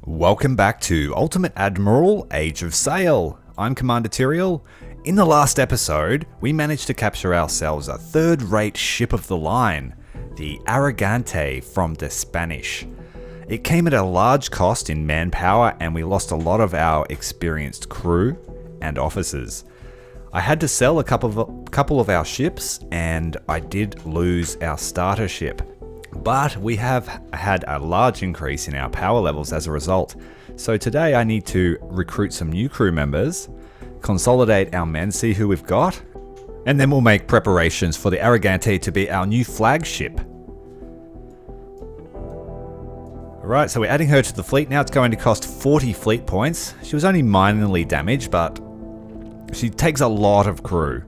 Welcome back to Ultimate Admiral Age of Sail. I'm Cmdr.Tyrael. In the last episode, we managed to capture ourselves a third-rate ship of the line, the Arrogante from the Spanish. It came at a large cost in manpower and we lost a lot of our experienced crew and officers. I had to sell a couple of our ships and I did lose our starter ship. But we have had a large increase in our power levels as a result. So today I need to recruit some new crew members, consolidate our men, see who we've got, and then we'll make preparations for the Arrogante to be our new flagship. Alright, so we're adding her to the fleet now. It's going to cost 40 fleet points. She was only minorly damaged, but she takes a lot of crew.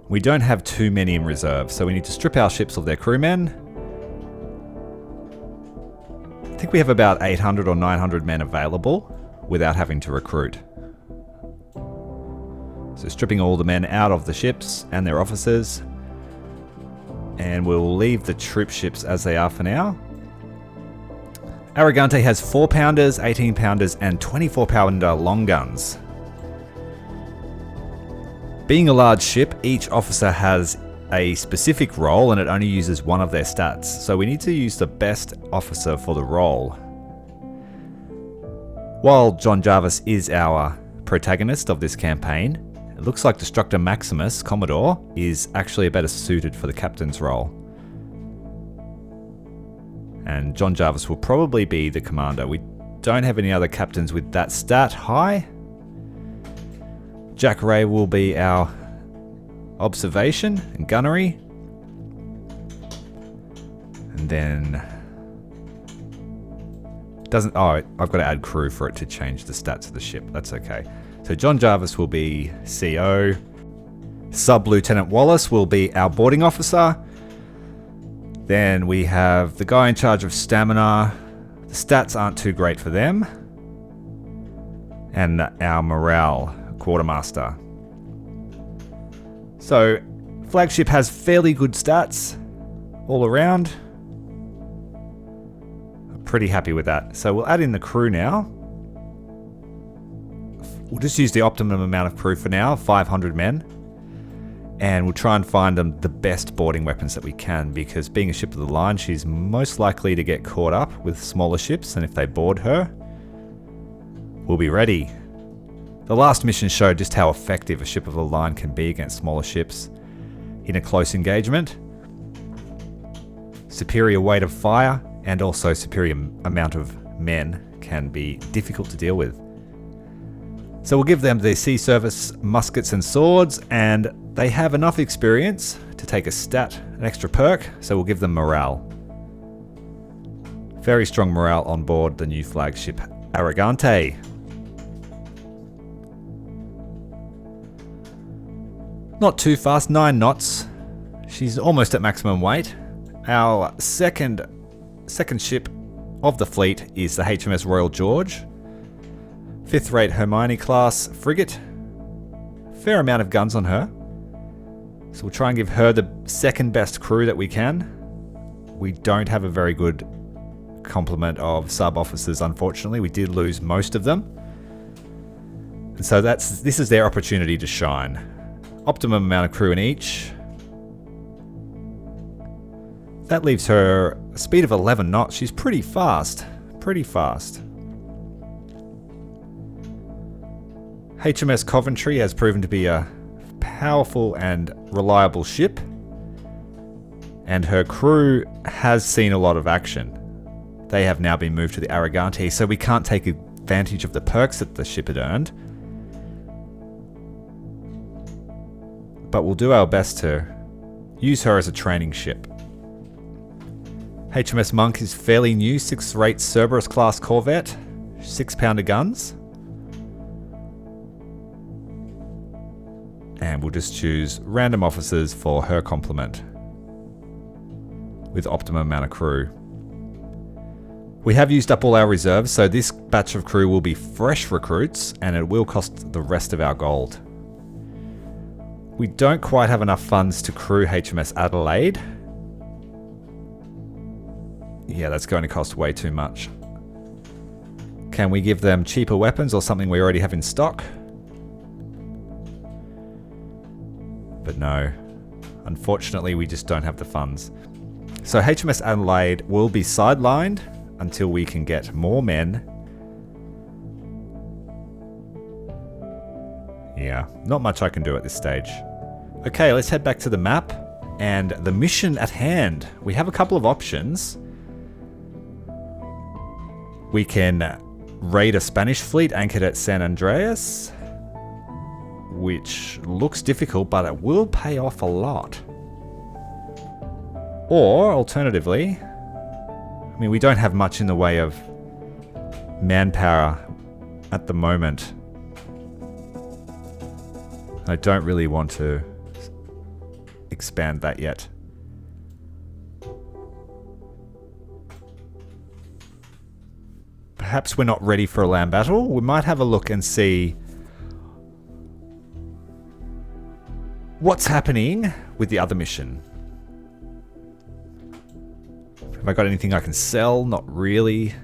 We don't have too many in reserve, so we need to strip our ships of their crewmen. I think we have about 800 or 900 men available without having to recruit. So stripping all the men out of the ships and their officers. And we'll leave the troop ships as they are for now. Arrogante has 4-pounders, 18-pounders and 24-pounder long guns. Being a large ship, each officer has a specific role and it only uses one of their stats. So we need to use the best officer for the role. While John Jarvis is our protagonist of this campaign, it looks like Destructor Maximus, Commodore, is actually better suited for the captain's role. And John Jarvis will probably be the commander. We don't have any other captains with that stat high. Jack Ray will be our observation and gunnery. And then I've got to add crew for it to change the stats of the ship. That's okay. So John Jarvis will be CO. Sub-Lieutenant Wallace will be our boarding officer. Then we have the guy in charge of stamina. The stats aren't too great for them. And our morale quartermaster. So, flagship has fairly good stats all around. I'm pretty happy with that. So we'll add in the crew now. We'll just use the optimum amount of crew for now, 500 men. And we'll try and find them the best boarding weapons that we can, because being a ship of the line, she's most likely to get caught up with smaller ships, and if they board her, we'll be ready. The last mission showed just how effective a ship of the line can be against smaller ships in a close engagement. Superior weight of fire and also superior amount of men can be difficult to deal with. So we'll give them the sea service muskets and swords, and they have enough experience to take a stat, an extra perk, so we'll give them morale. Very strong morale on board the new flagship Arrogante. Not too fast, 9 knots. She's almost at maximum weight. Our second ship of the fleet is the HMS Royal George. 5th rate Hermione class frigate. Fair amount of guns on her. So we'll try and give her the second best crew that we can. We don't have a very good complement of sub-officers, unfortunately. We did lose most of them. And so this is their opportunity to shine. Optimum amount of crew in each. That leaves her a speed of 11 knots. She's pretty fast. Pretty fast. HMS Coventry has proven to be a powerful and reliable ship. And her crew has seen a lot of action. They have now been moved to the Arrogante, so we can't take advantage of the perks that the ship had earned. But we'll do our best to use her as a training ship. HMS Monk is fairly new, 6th rate Cerberus class corvette, 6-pounder guns. And we'll just choose random officers for her complement with optimum amount of crew. We have used up all our reserves, so this batch of crew will be fresh recruits and it will cost the rest of our gold. We don't quite have enough funds to crew HMS Adelaide. Yeah, that's going to cost way too much. Can we give them cheaper weapons or something we already have in stock? But no. Unfortunately, we just don't have the funds. So HMS Adelaide will be sidelined until we can get more men. Yeah, not much I can do at this stage. Okay, let's head back to the map and the mission at hand. We have a couple of options. We can raid a Spanish fleet anchored at San Andreas, which looks difficult, but it will pay off a lot. Or, alternatively, I mean, we don't have much in the way of manpower at the moment. I don't really want to expand that yet. Perhaps we're not ready for a land battle. We might have a look and see what's happening with the other mission. Have I got anything I can sell? Not really.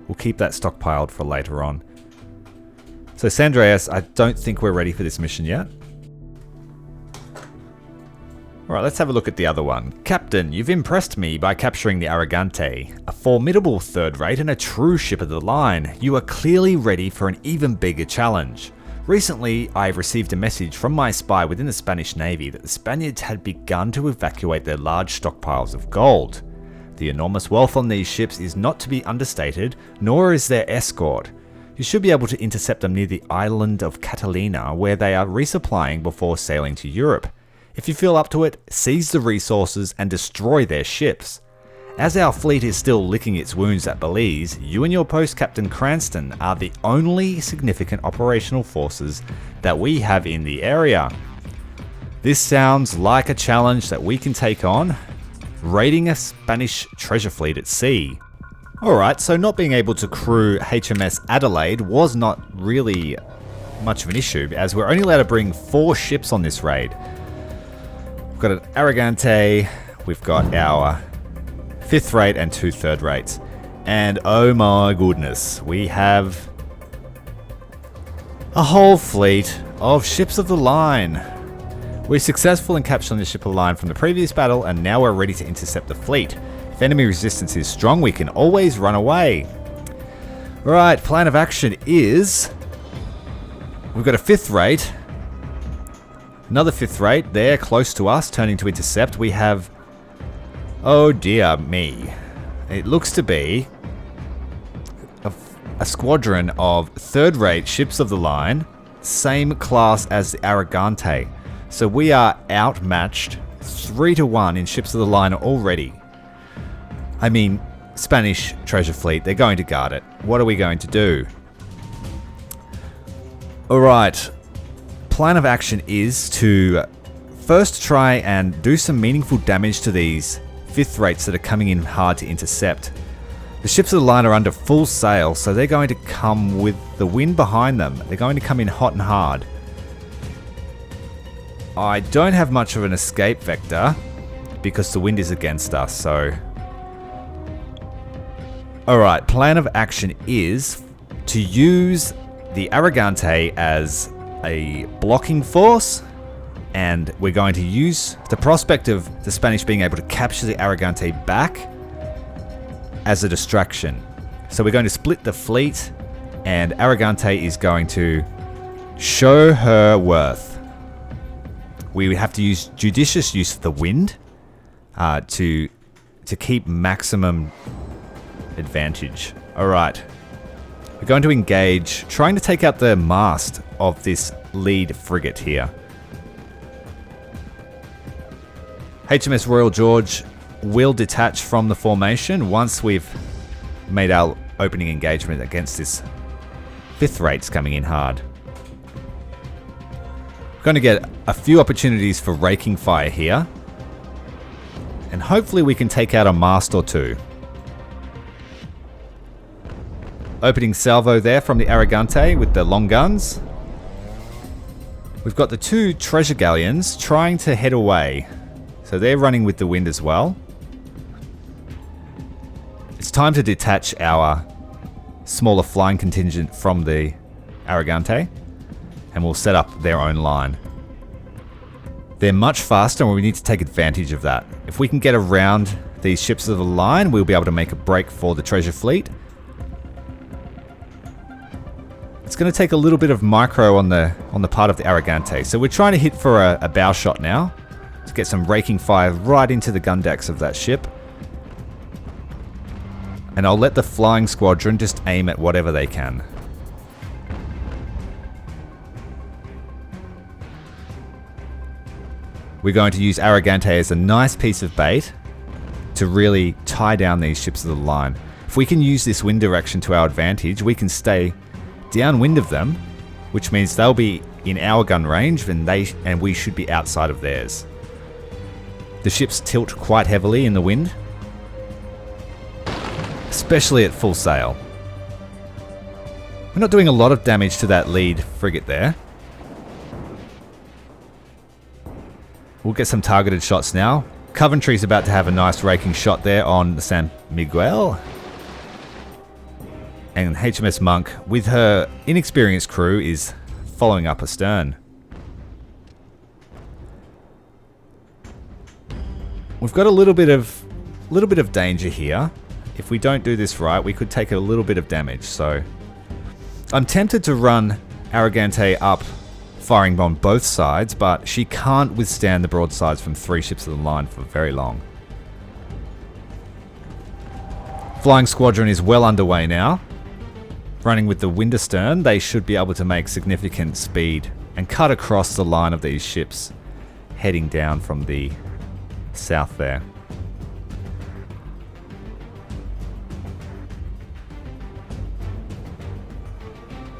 We'll keep that stockpiled for later on. So San Andreas, I don't think we're ready for this mission yet. Alright, let's have a look at the other one. Captain, you've impressed me by capturing the Arrogante, a formidable third rate and a true ship of the line. You are clearly ready for an even bigger challenge. Recently, I've received a message from my spy within the Spanish Navy that the Spaniards had begun to evacuate their large stockpiles of gold. The enormous wealth on these ships is not to be understated, nor is their escort. You should be able to intercept them near the island of Catalina, where they are resupplying before sailing to Europe. If you feel up to it, seize the resources and destroy their ships. As our fleet is still licking its wounds at Belize, you and your post captain Cranston are the only significant operational forces that we have in the area. This sounds like a challenge that we can take on, raiding a Spanish treasure fleet at sea. Alright, so not being able to crew HMS Adelaide was not really much of an issue, as we're only allowed to bring 4 ships on this raid. We've got an Arrogante, we've got our 5th rate and 2 3rd rates. And oh my goodness, we have a whole fleet of ships of the line. We're successful in capturing the ship of the line from the previous battle, and now we're ready to intercept the fleet. If enemy resistance is strong, we can always run away. Right, plan of action is we've got a 5th rate. Another 5th rate there, close to us, turning to intercept. We have, oh dear me, it looks to be a squadron of 3rd rate ships of the line, same class as the Arrogante. So we are outmatched 3-1 in ships of the line already. I mean, Spanish treasure fleet, they're going to guard it. What are we going to do? Alright. Plan of action is to first try and do some meaningful damage to these 5th rates that are coming in hard to intercept. The ships of the line are under full sail, so they're going to come with the wind behind them. They're going to come in hot and hard. I don't have much of an escape vector because the wind is against us, so... Alright, plan of action is to use the Arrogante as a blocking force, and we're going to use the prospect of the Spanish being able to capture the Arrogante back as a distraction. So we're going to split the fleet, and Arrogante is going to show her worth. We would have to use judicious use of the wind to keep maximum advantage. Alright. We're going to engage, trying to take out the mast of this lead frigate here. HMS Royal George will detach from the formation once we've made our opening engagement against this 5th rates coming in hard. We're going to get a few opportunities for raking fire here, and hopefully we can take out a mast or 2. Opening salvo there from the Arrogante with the long guns. We've got the 2 treasure galleons trying to head away. So they're running with the wind as well. It's time to detach our smaller flying contingent from the Arrogante, and we'll set up their own line. They're much faster and we need to take advantage of that. If we can get around these ships of the line, we'll be able to make a break for the treasure fleet. It's going to take a little bit of micro on the part of the Arrogante. So we're trying to hit for a bow shot now to get some raking fire right into the gun decks of that ship. And I'll let the flying squadron just aim at whatever they can. We're going to use Arrogante as a nice piece of bait to really tie down these ships of the line. If we can use this wind direction to our advantage, we can stay downwind of them, which means they'll be in our gun range and we should be outside of theirs. The ships tilt quite heavily in the wind, especially at full sail. We're not doing a lot of damage to that lead frigate there. We'll get some targeted shots now. Coventry's about to have a nice raking shot there on San Miguel. And HMS Monk, with her inexperienced crew, is following up astern. We've got a little bit of danger here. If we don't do this right, we could take a little bit of damage. So I'm tempted to run Arrogante up, firing on both sides, but she can't withstand the broadsides from 3 ships of the line for very long. Flying Squadron is well underway now. Running with the wind astern, they should be able to make significant speed and cut across the line of these ships heading down from the south there.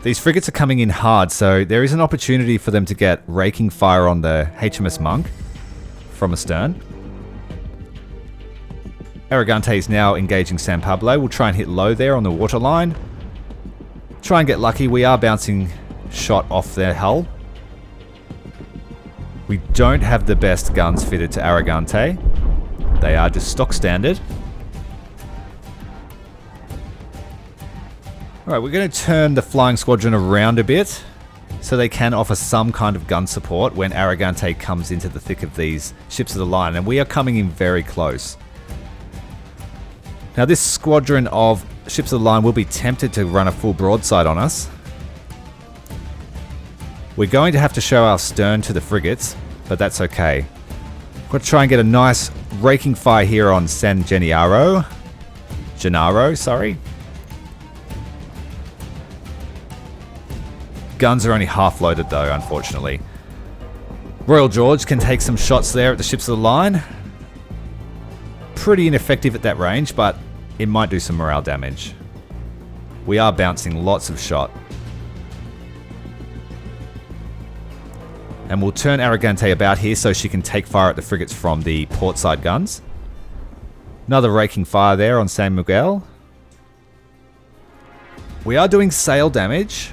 These frigates are coming in hard, so there is an opportunity for them to get raking fire on the HMS Monk from astern. Arrogante is now engaging San Pablo. We'll try and hit low there on the waterline. Try and get lucky. We are bouncing shot off their hull. We don't have the best guns fitted to Arrogante. They are just stock standard. Alright, we're going to turn the Flying Squadron around a bit so they can offer some kind of gun support when Arrogante comes into the thick of these ships of the line, and we are coming in very close. Now this squadron of ships of the line will be tempted to run a full broadside on us. We're going to have to show our stern to the frigates, but that's okay. We're going to try and get a nice raking fire here on San Gennaro. Sorry. Guns are only half loaded though, unfortunately. Royal George can take some shots there at the ships of the line. Pretty ineffective at that range, but it might do some morale damage. We are bouncing lots of shot. And we'll turn Arrogante about here so she can take fire at the frigates from the port side guns. Another raking fire there on San Miguel. We are doing sail damage.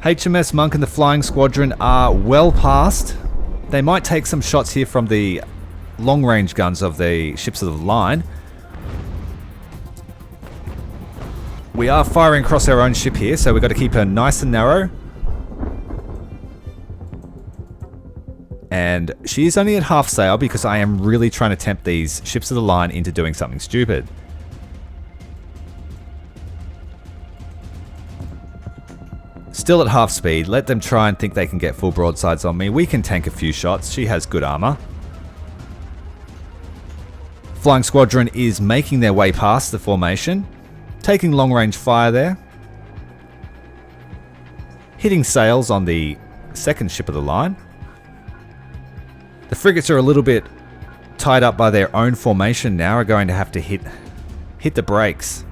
HMS Monk and the Flying Squadron are well past. They might take some shots here from the long-range guns of the ships of the line. We are firing across our own ship here, so we've got to keep her nice and narrow. And she is only at half sail because I am really trying to tempt these ships of the line into doing something stupid. Still at half speed, let them try and think they can get full broadsides on me. We can tank a few shots, she has good armor. Flying Squadron is making their way past the formation, taking long range fire there. Hitting sails on the second ship of the line. The frigates are a little bit tied up by their own formation now, are going to have to hit the brakes.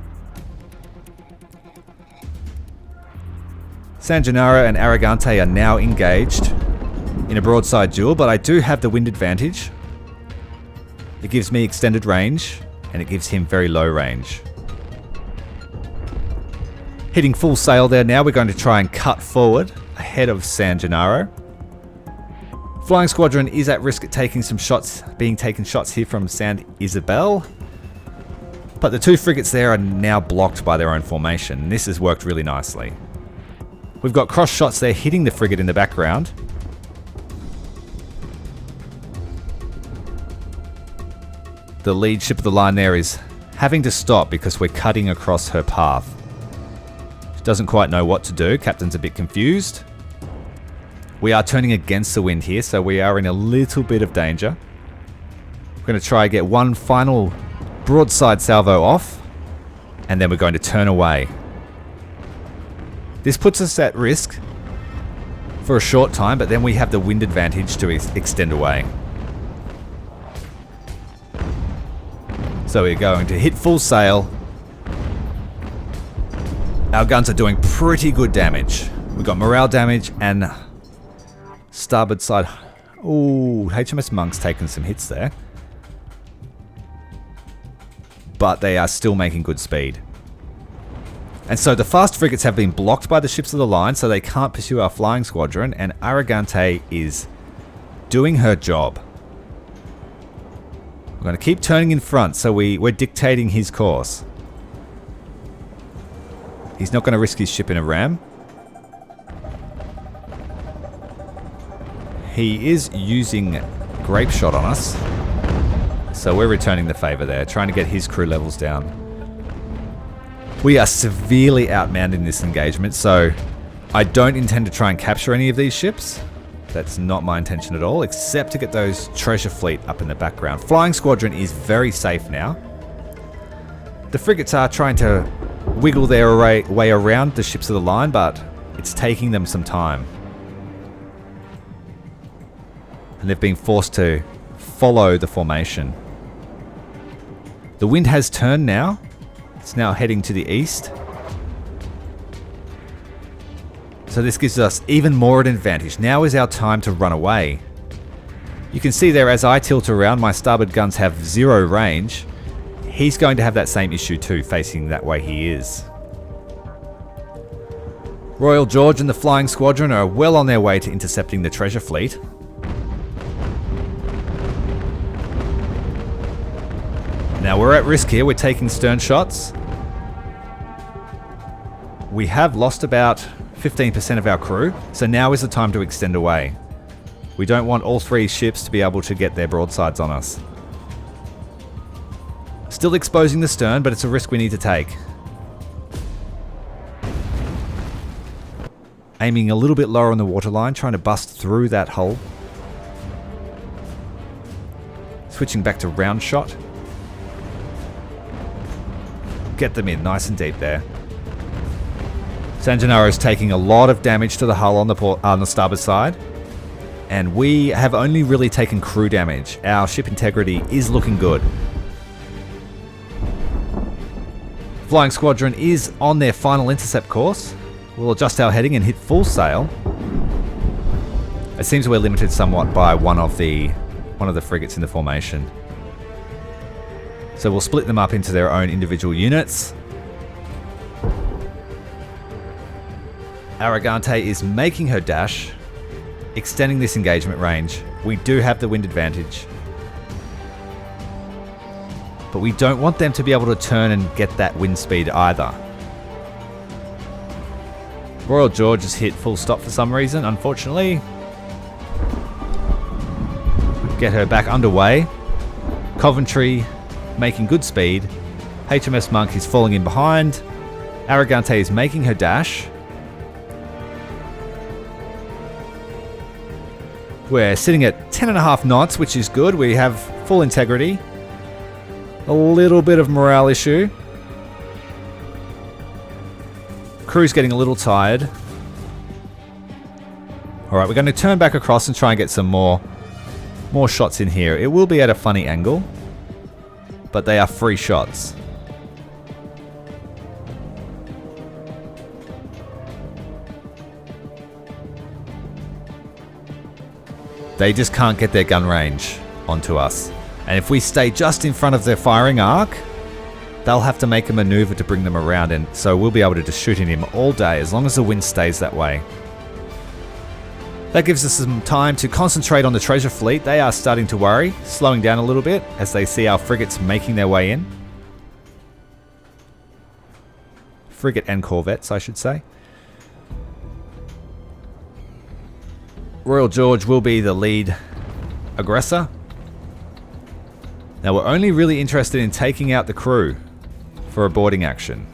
San Gennaro and Arrogante are now engaged in a broadside duel, but I do have the wind advantage. It gives me extended range, and it gives him very low range. Hitting full sail there now, we're going to try and cut forward ahead of San Gennaro. Flying Squadron is at risk at taking some shots, being taken shots here from San Isabel. But the 2 frigates there are now blocked by their own formation. This has worked really nicely. We've got cross shots there hitting the frigate in the background. The lead ship of the line there is having to stop because we're cutting across her path. She doesn't quite know what to do. Captain's a bit confused. We are turning against the wind here, so we are in a little bit of danger. We're going to try and get one final broadside salvo off, and then we're going to turn away. This puts us at risk for a short time, but then we have the wind advantage to extend away. So we're going to hit full sail. Our guns are doing pretty good damage. We've got morale damage and starboard side. Ooh, HMS Monk's taken some hits there. But they are still making good speed. And so the fast frigates have been blocked by the ships of the line, so they can't pursue our flying squadron, and Arrogante is doing her job. We're going to keep turning in front, so we're dictating his course. He's not going to risk his ship in a ram. He is using grape shot on us, so we're returning the favor there, trying to get his crew levels down. We are severely outmanned in this engagement, so I don't intend to try and capture any of these ships. That's not my intention at all, except to get those treasure fleet up in the background. Flying squadron is very safe now. The frigates are trying to wiggle their way around the ships of the line, but it's taking them some time. And they've been forced to follow the formation. The wind has turned now. It's now heading to the east. So this gives us even more an advantage. Now is our time to run away. You can see there as I tilt around, my starboard guns have 0 range. He's going to have that same issue too, facing that way he is. Royal George and the Flying Squadron are well on their way to intercepting the treasure fleet. Now we're at risk here, we're taking stern shots. We have lost about 15% of our crew, so now is the time to extend away. We don't want all 3 ships to be able to get their broadsides on us. Still exposing the stern, but it's a risk we need to take. Aiming a little bit lower on the waterline, trying to bust through that hull. Switching back to round shot. Get them in nice and deep there. San Gennaro is taking a lot of damage to the hull on the starboard side, and we have only really taken crew damage. Our ship integrity is looking good. Flying Squadron is on their final intercept course. We'll adjust our heading and hit full sail. It seems we're limited somewhat by one of the frigates in the formation. So we'll split them up into their own individual units. Arrogante is making her dash, extending this engagement range. We do have the wind advantage, but we don't want them to be able to turn and get that wind speed either. Royal George has hit full stop for some reason, unfortunately. Get her back underway. Coventry making good speed. HMS Monk is falling in behind. Arrogante is making her dash. We're sitting at 10.5 knots, which is good. We have full integrity. A little bit of morale issue. Crew's getting a little tired. Alright, we're going to turn back across and try and get some more shots in here. It will be at a funny angle, but they are free shots. They just can't get their gun range onto us. And if we stay just in front of their firing arc, they'll have to make a maneuver to bring them around, and so we'll be able to just shoot in him all day as long as the wind stays that way. That gives us some time to concentrate on the treasure fleet. They are starting to worry, slowing down a little bit as they see our frigates making their way in. Frigate and corvettes, I should say. Royal George will be the lead aggressor. Now we're only really interested in taking out the crew for a boarding action.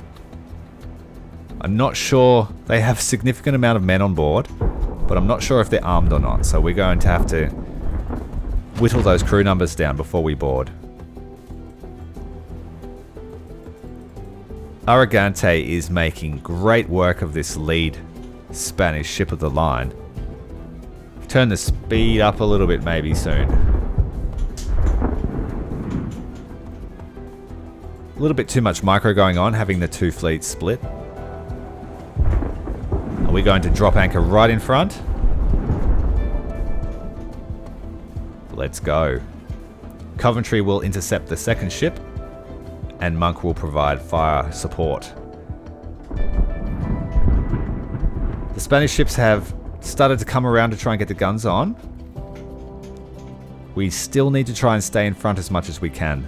I'm not sure, they have a significant amount of men on board, but I'm not sure if they're armed or not, so we're going to have to whittle those crew numbers down before we board. Arrogante is making great work of this lead Spanish ship of the line. Turn the speed up a little bit maybe soon. A little bit too much micro going on, having the two fleets split. Are we going to drop anchor right in front? Let's go. Coventry will intercept the second ship, and Monk will provide fire support. The Spanish ships have started to come around to try and get the guns on. We still need to try and stay in front as much as we can.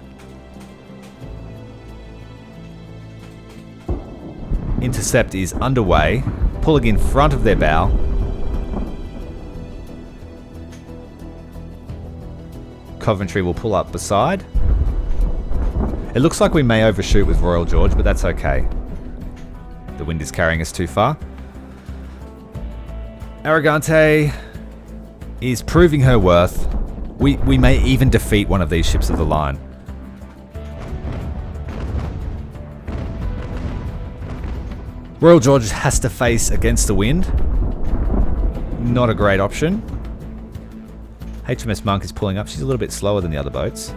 Intercept is underway, pulling in front of their bow. Coventry will pull up beside. It looks like we may overshoot with Royal George, but that's okay. The wind is carrying us too far. Arrogante is proving her worth. We may even defeat one of these ships of the line. Royal George has to face against the wind. Not a great option. HMS Monk is pulling up. She's a little bit slower than the other boats.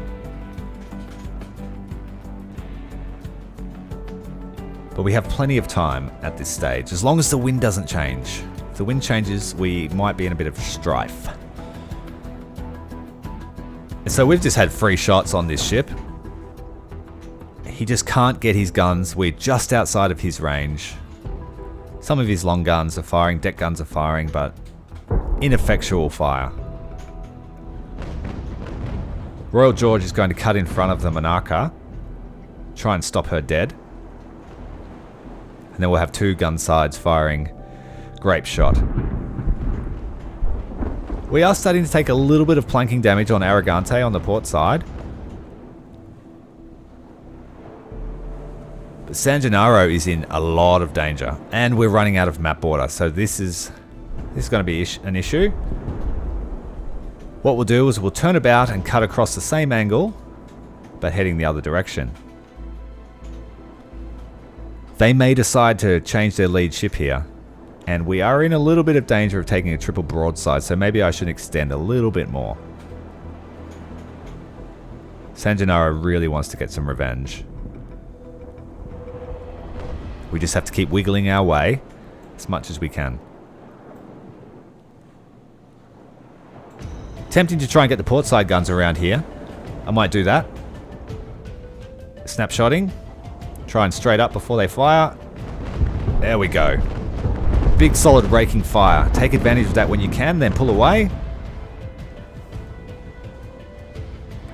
But we have plenty of time at this stage, as long as the wind doesn't change. If the wind changes, we might be in a bit of strife. And so we've just had free shots on this ship. He just can't get his guns. We're just outside of his range. Some of his long guns are firing, deck guns are firing, but ineffectual fire. Royal George is going to cut in front of the Monarcha, try and stop her dead. And then we'll have two gun sides firing grape shot. We are starting to take a little bit of planking damage on Arrogante on the port side. But San Gennaro is in a lot of danger, and we're running out of map border, so this is going to be an issue. What we'll do is we'll turn about and cut across the same angle, but heading the other direction. They may decide to change their lead ship here, and we are in a little bit of danger of taking a triple broadside, so maybe I should extend a little bit more. San Gennaro really wants to get some revenge. We just have to keep wiggling our way as much as we can. Tempting to try and get the portside guns around here. I might do that. Snapshotting. Try and straight up before they fire. There we go. Big solid raking fire. Take advantage of that when you can, then pull away.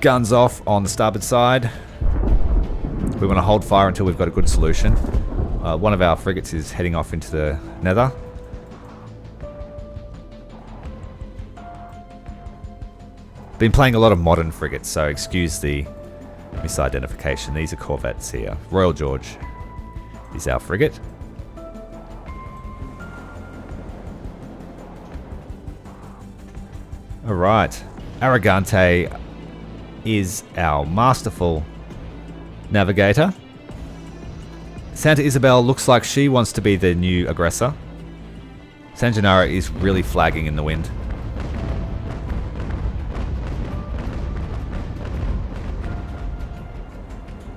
Guns off on the starboard side. We want to hold fire until we've got a good solution. One of our frigates is heading off into the nether. Been playing a lot of modern frigates, so excuse the misidentification. These are corvettes here. Royal George is our frigate. Alright. Arrogante is our masterful navigator. Santa Isabel looks like she wants to be the new aggressor. San Gennaro is really flagging in the wind.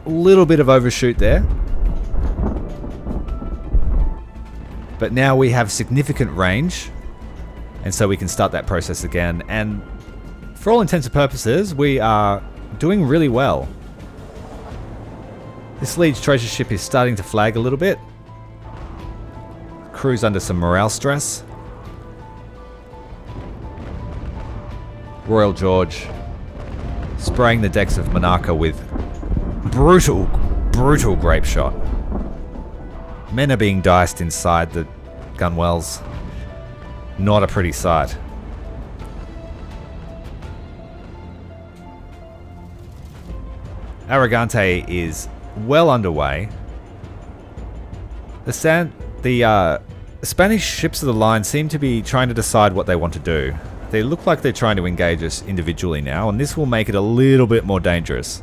A little bit of overshoot there. But now we have significant range, and so we can start that process again. And for all intents and purposes, we are doing really well. This Leeds treasure ship is starting to flag a little bit. Crew's under some morale stress. Royal George spraying the decks of Monarcha with brutal grape shot. Men are being diced inside the gunwells. Not a pretty sight. Arrogante is well underway. The Spanish ships of the line seem to be trying to decide what they want to do. They look like they're trying to engage us individually now, and this will make it a little bit more dangerous.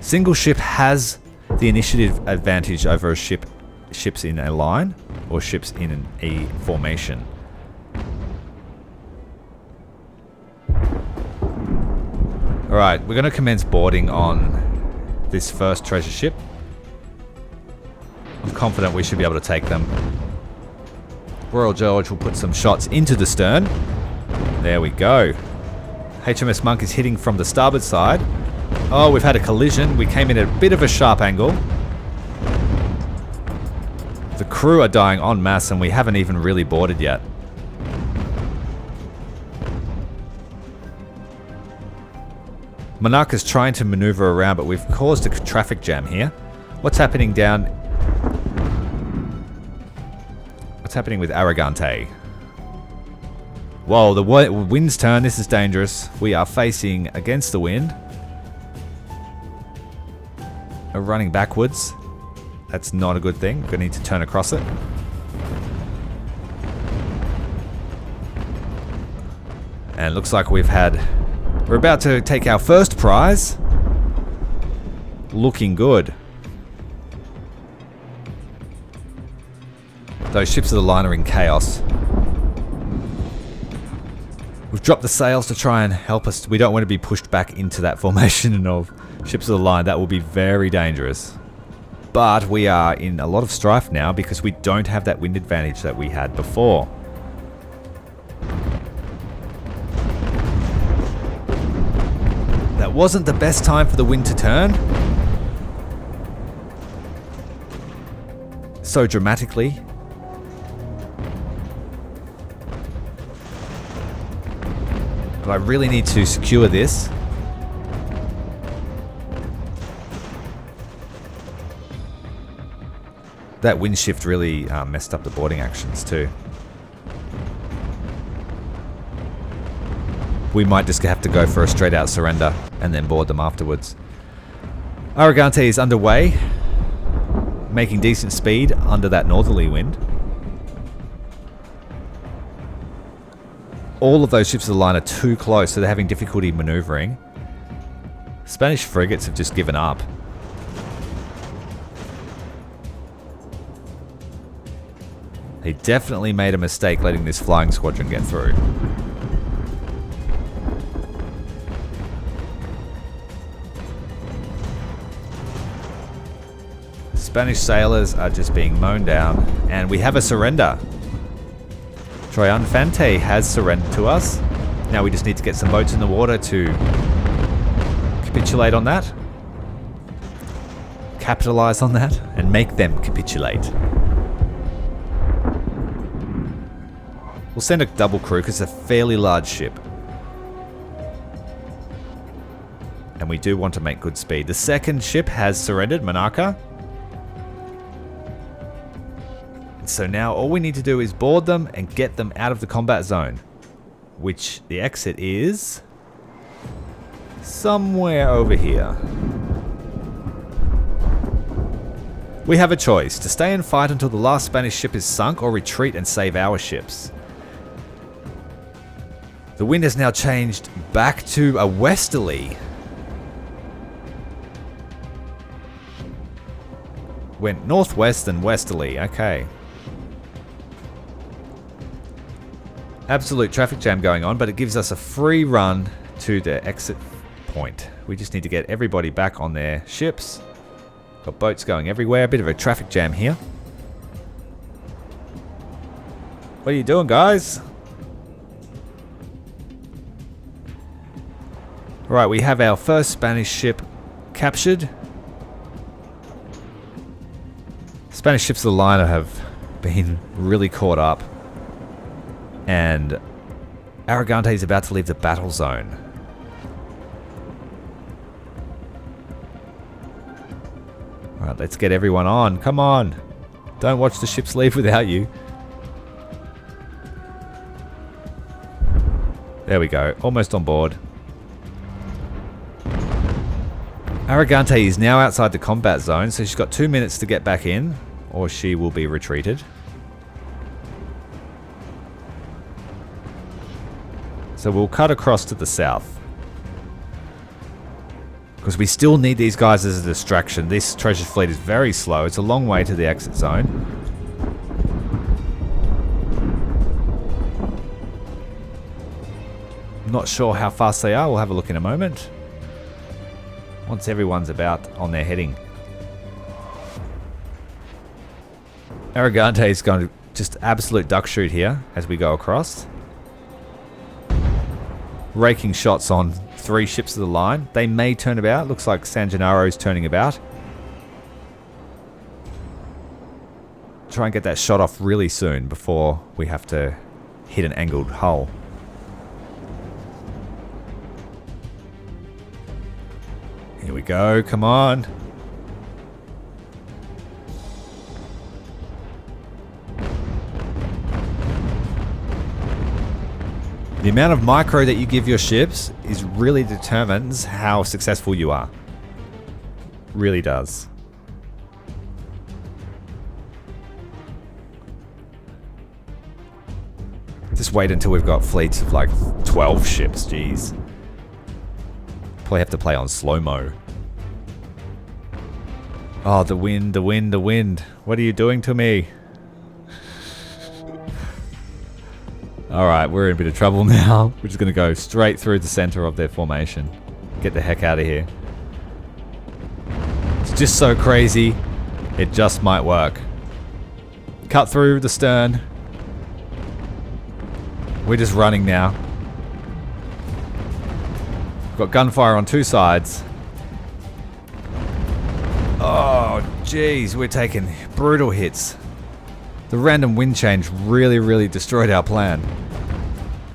Single ship has the initiative advantage over ships in a line or ships in a formation. Alright, we're going to commence boarding on this first treasure ship. I'm confident we should be able to take them. Royal George will put some shots into the stern. There we go. HMS Monk is hitting from the starboard side. Oh, we've had a collision. We came in at a bit of a sharp angle. The crew are dying en masse and we haven't even really boarded yet. Monarch is trying to maneuver around, but we've caused a traffic jam here. What's happening down? What's happening with Arrogante? Whoa, the wind's turned. This is dangerous. We are facing against the wind. We're running backwards. That's not a good thing. We're going to need to turn across it. And it looks like we're about to take our first prize. Looking good. Those ships of the line are in chaos. We've dropped the sails to try and help us. We don't want to be pushed back into that formation of ships of the line. That will be very dangerous. But we are in a lot of strife now because we don't have that wind advantage that we had before. That wasn't the best time for the wind to turn. So dramatically. But I really need to secure this. That wind shift really messed up the boarding actions too. We might just have to go for a straight out surrender and then board them afterwards. Arrogante is underway, making decent speed under that northerly wind. All of those ships of the line are too close, so they're having difficulty maneuvering. Spanish frigates have just given up. They definitely made a mistake letting this flying squadron get through. Spanish sailors are just being mown down, and we have a surrender. Triunfante has surrendered to us. Now we just need to get some boats in the water to capitulate on that. Capitalize on that and make them capitulate. We'll send a double crew because it's a fairly large ship. And we do want to make good speed. The second ship has surrendered, Monarcha. So now all we need to do is board them and get them out of the combat zone. Which the exit is somewhere over here. We have a choice: to stay and fight until the last Spanish ship is sunk, or retreat and save our ships. The wind has now changed back to a westerly. Went northwest and westerly, okay. Absolute traffic jam going on, but it gives us a free run to the exit point. We just need to get everybody back on their ships. Got boats going everywhere, a bit of a traffic jam here. What are you doing, guys? Right, we have our first Spanish ship captured. Spanish ships of the line have been really caught up. And Arrogante is about to leave the battle zone. Alright, let's get everyone on. Come on. Don't watch the ships leave without you. There we go. Almost on board. Arrogante is now outside the combat zone, so she's got 2 minutes to get back in, or she will be retreated. So we'll cut across to the south. Because we still need these guys as a distraction. This treasure fleet is very slow. It's a long way to the exit zone. Not sure how fast they are. We'll have a look in a moment. Once everyone's about on their heading. Arrogante is going to just absolute duck shoot here as we go across. Raking shots on 3 ships of the line. They may turn about. Looks like San Gennaro is turning about. Try and get that shot off really soon before we have to hit an angled hull. Here we go, come on. The amount of micro that you give your ships is really determines how successful you are. Really does. Just wait until we've got fleets of like 12 ships, jeez. Probably have to play on slow-mo. Oh, the wind, the wind, the wind. What are you doing to me? Alright, we're in a bit of trouble now. We're just going to go straight through the center of their formation. Get the heck out of here. It's just so crazy. It just might work. Cut through the stern. We're just running now. We've got gunfire on 2 sides. Oh, jeez, we're taking brutal hits. The random wind change really destroyed our plan.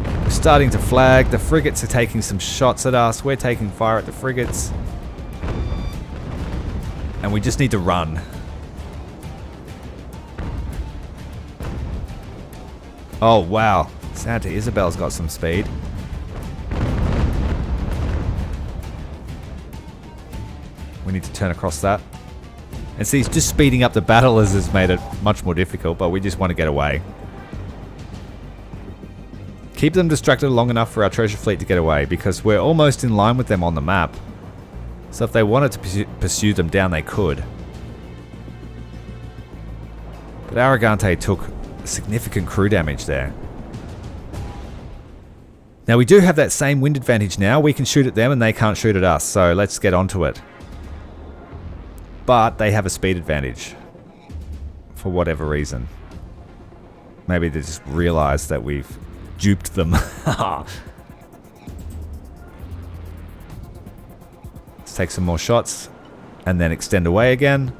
We're starting to flag. The frigates are taking some shots at us. We're taking fire at the frigates. And we just need to run. Oh, wow. Santa Isabel's got some speed. We need to turn across that. And see, just speeding up the battle has made it much more difficult, but we just want to get away. Keep them distracted long enough for our treasure fleet to get away, because we're almost in line with them on the map. So if they wanted to pursue them down, they could. But Arrogante took significant crew damage there. Now we do have that same wind advantage now. We can shoot at them and they can't shoot at us, so let's get onto it. But they have a speed advantage. For whatever reason. Maybe they just realized that we've duped them. Let's take some more shots and then extend away again.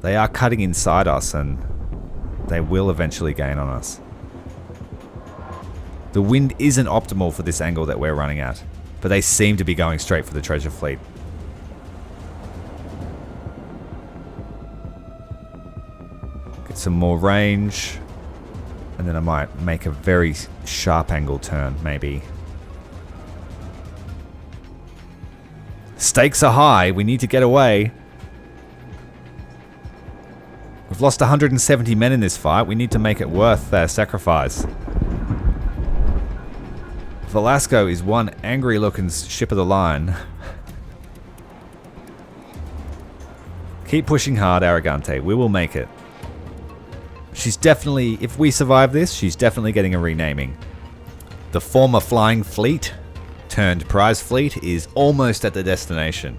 They are cutting inside us and they will eventually gain on us. The wind isn't optimal for this angle that we're running at, but they seem to be going straight for the treasure fleet. Get some more range, and then I might make a very sharp angle turn, maybe. Stakes are high, we need to get away. We've lost 170 men in this fight, we need to make it worth their sacrifice. Velasco is one angry looking ship of the line. Keep pushing hard, Arrogante. We will make it. She's definitely, if we survive this, she's definitely getting a renaming. The former flying fleet turned prize fleet is almost at the destination.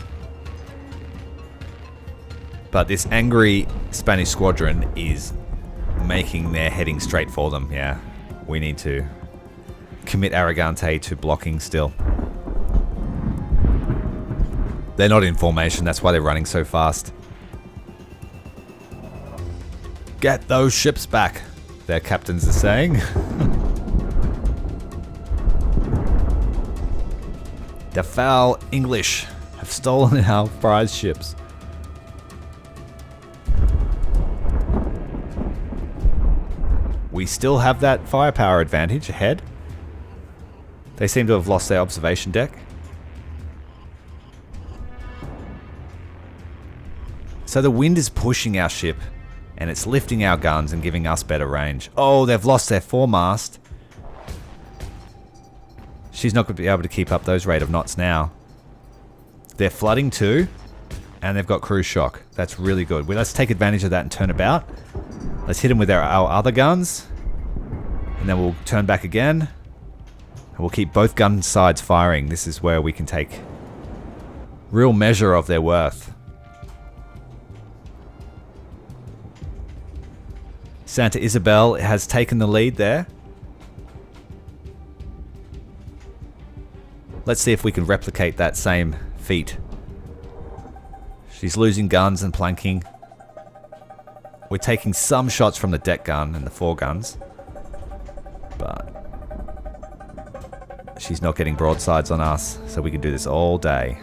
But this angry Spanish squadron is making their heading straight for them. Yeah, we need to commit Arrogante to blocking still. They're not in formation, that's why they're running so fast. Get those ships back, their captains are saying. The foul English have stolen our prize ships. we still have that firepower advantage ahead. They seem to have lost their observation deck. So the wind is pushing our ship, and it's lifting our guns and giving us better range. Oh, they've lost their foremast. She's not going to be able to keep up those rate of knots now. They're flooding too, and they've got cruise shock. That's really good. Well, let's take advantage of that and turn about. Let's hit them with our other guns, and then we'll turn back again. And we'll keep both gun sides firing. This is where we can take real measure of their worth. Santa Isabel has taken the lead there. Let's see if we can replicate that same feat. She's losing guns and planking. We're taking some shots from the deck gun and the foreguns, but she's not getting broadsides on us, so we can do this all day.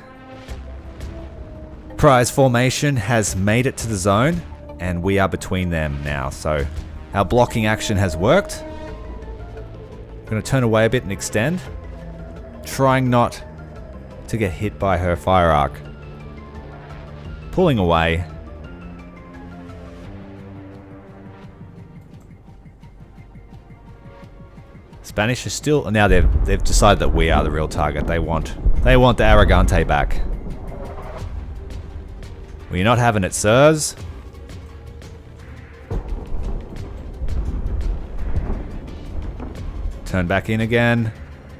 Prize formation has made it to the zone, and we are between them now, so our blocking action has worked. I'm going to turn away a bit and extend, trying not to get hit by her fire arc. Pulling away. Spanish is still... Now they've decided that we are the real target. They want the Aragante back. We're not having it, sirs. Turn back in again.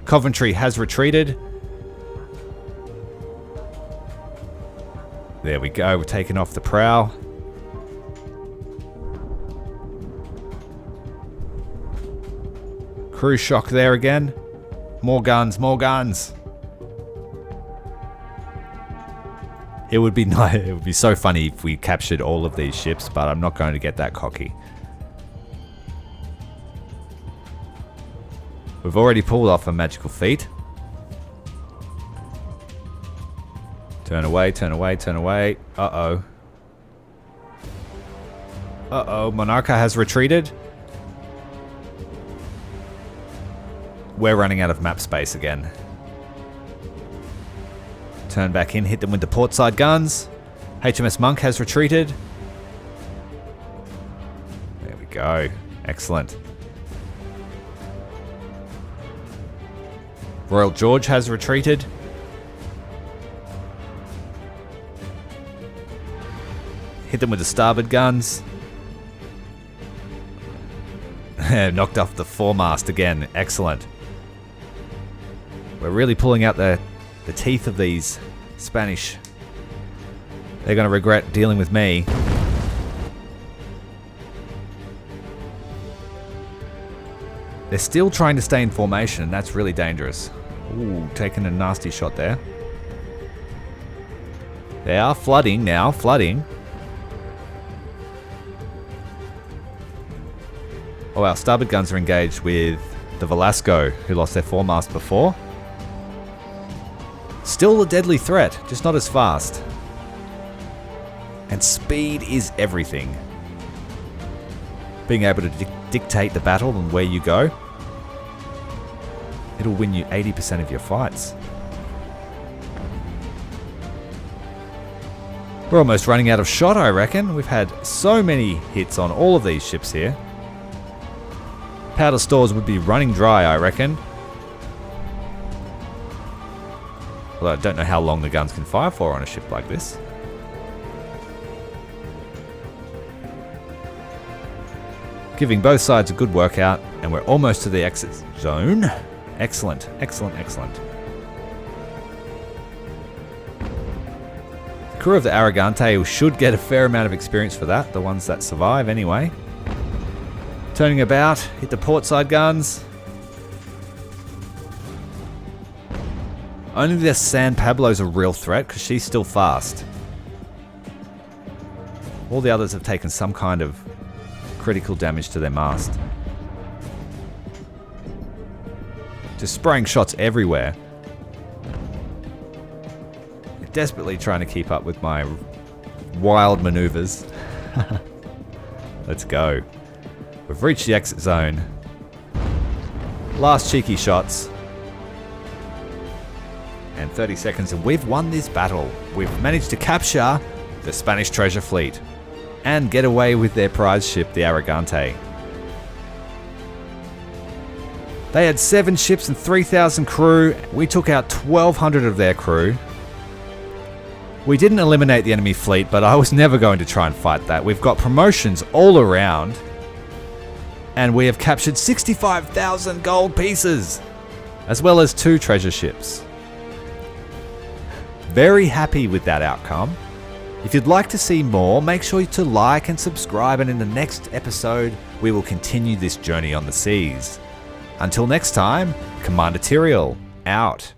Coventry has retreated. There we go. We're taking off the prow. Cruise shock there again. More guns, more guns. It would be nice. It would be so funny if we captured all of these ships, but I'm not going to get that cocky. We've already pulled off a magical feat. Turn away, turn away, turn away. Uh-oh. Uh-oh, Monarcha has retreated. We're running out of map space again. Turn back in, hit them with the portside guns. HMS Monk has retreated. There we go. Excellent. Royal George has retreated. Hit them with the starboard guns. Knocked off the foremast again. Excellent. We're really pulling out the teeth of these Spanish. They're going to regret dealing with me. They're still trying to stay in formation, and that's really dangerous. Ooh, taking a nasty shot there. They are flooding now, flooding. Oh, our starboard guns are engaged with the Velasco, who lost their foremast before. Still a deadly threat, just not as fast. And speed is everything. Being able to dictate the battle and where you go. It'll win you 80% of your fights. We're almost running out of shot, I reckon. We've had so many hits on all of these ships here. Powder stores would be running dry, I reckon. Although I don't know how long the guns can fire for on a ship like this. Giving both sides a good workout, and we're almost to the exit zone. Excellent, excellent, excellent. The crew of the Aragante should get a fair amount of experience for that, the ones that survive anyway. Turning about, hit the portside guns. Only the San Pablo's a real threat because she's still fast. All the others have taken some kind of critical damage to their mast. Just spraying shots everywhere. Desperately trying to keep up with my wild maneuvers. Let's go. We've reached the exit zone. Last cheeky shots. And 30 seconds and we've won this battle. We've managed to capture the Spanish treasure fleet and get away with their prize ship, the Arrogante. They had 7 ships and 3,000 crew. We took out 1,200 of their crew. We didn't eliminate the enemy fleet, but I was never going to try and fight that. We've got promotions all around. And we have captured 65,000 gold pieces, as well as 2 treasure ships. Very happy with that outcome. If you'd like to see more, make sure to like and subscribe, and in the next episode, we will continue this journey on the seas. Until next time, Cmdr.Tyrael, out.